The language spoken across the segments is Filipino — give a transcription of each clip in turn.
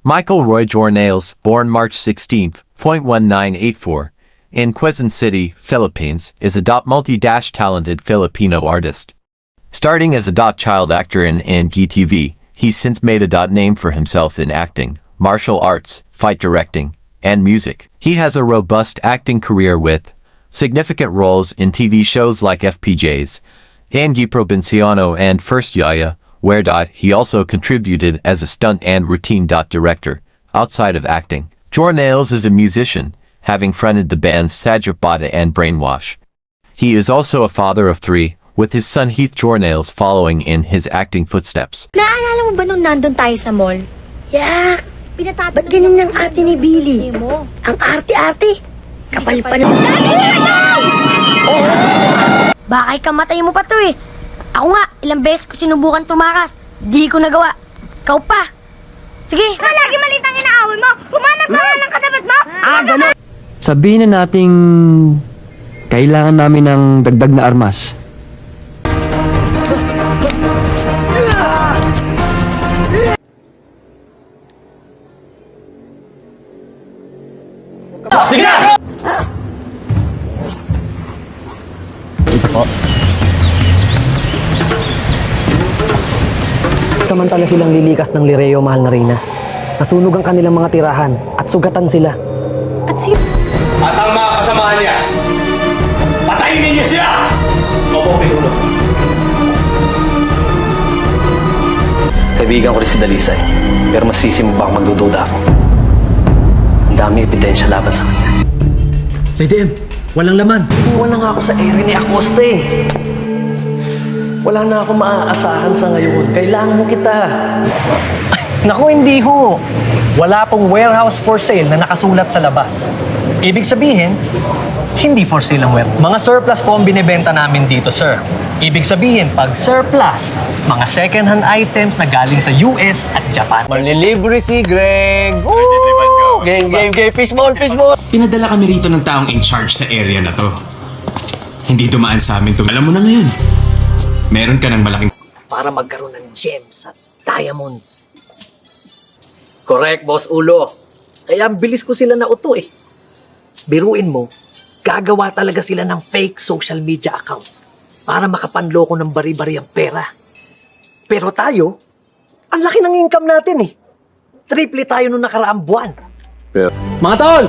Michael Roy Jornales, born March 16, 1984, in Quezon City, Philippines, is a multi-talented Filipino artist. Starting as a child actor in GTV, he's since made a name for himself in acting, martial arts, fight directing, and music. He has a robust acting career with significant roles in TV shows like FPJs, Angie Provinciano and First Yaya, where he also contributed as a stunt and routine director. Outside of acting, Jornales is a musician, having fronted the bands Sadyap Bata and Brainwash. He is also a father of 3, with his son Heath Jornales following in his acting footsteps. Naalala mo ba nung nandun tayo sa mall? Yak! Pinatatanong Ba't ganyan yung ate ni Billy? mo. Ang arte-arte! Kapal pa naman. Bakay kamatay mo pa to eh. Ako nga, ilang beses ko sinubukan tumakas. Di ko nagawa. Ikaw pa. Sige. Lagi malit ang inaaway mo! Humanap ka ng katapat mo! Ganun! Sabihin na nating kailangan namin ng dagdag na armas. Sige na! Samantala silang lilikas ng Lireo, mahal na Reyna. Nasunog ang kanilang mga tirahan at sugatan sila. At At ang mga kasamahan niya, patayin ninyo sila! Opo, Pinuno. Kaibigan ko rin si Dalisay, pero masisi mo bang magdududa ako? Ang dami ebidensya laban sa kanya. Lady M, walang laman. Iwan na nga ako sa ere ni Acosta eh. Wala na ako maaasahan sa ngayon. Kailangan kita. Naku, hindi ho. Wala pong warehouse for sale na nakasulat sa labas. Ibig sabihin, hindi for sale ang warehouse. Mga surplus po ang binibenta namin dito, sir. Ibig sabihin, pag surplus, mga second-hand items na galing sa US at Japan. Manlilibre si Greg. Woo! Game, fishball. Pinadala kami rito ng taong in charge sa area na to. Hindi dumaan sa amin to. Alam mo na ngayon, meron ka ng malaking... Para magkaroon ng gems at diamonds. Correct, Boss Ulo. Kaya ang bilis ko sila na uto eh. Biruin mo, gagawa talaga sila ng fake social media accounts para makapanloko ng bari-bari ang pera. Pero tayo, ang laki ng income natin eh. Triple tayo nung nakaraang buwan. Mga tol!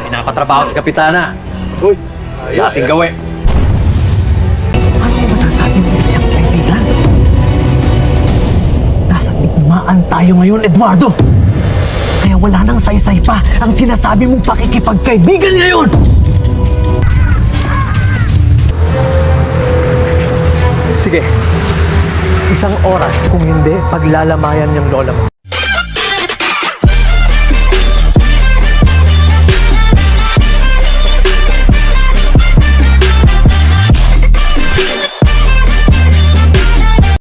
Pinapatrabaho si Kapitana. Uy, ating gawin. Ano ba nasasabi mo siyang kaibigan? Nasa digmaan tayo ngayon, Eduardo. Kaya wala nang saysay pa ang sinasabi mong pakikipagkaibigan ngayon. Sige. Isang oras, kung hindi, paglalamayan niyang lola mo.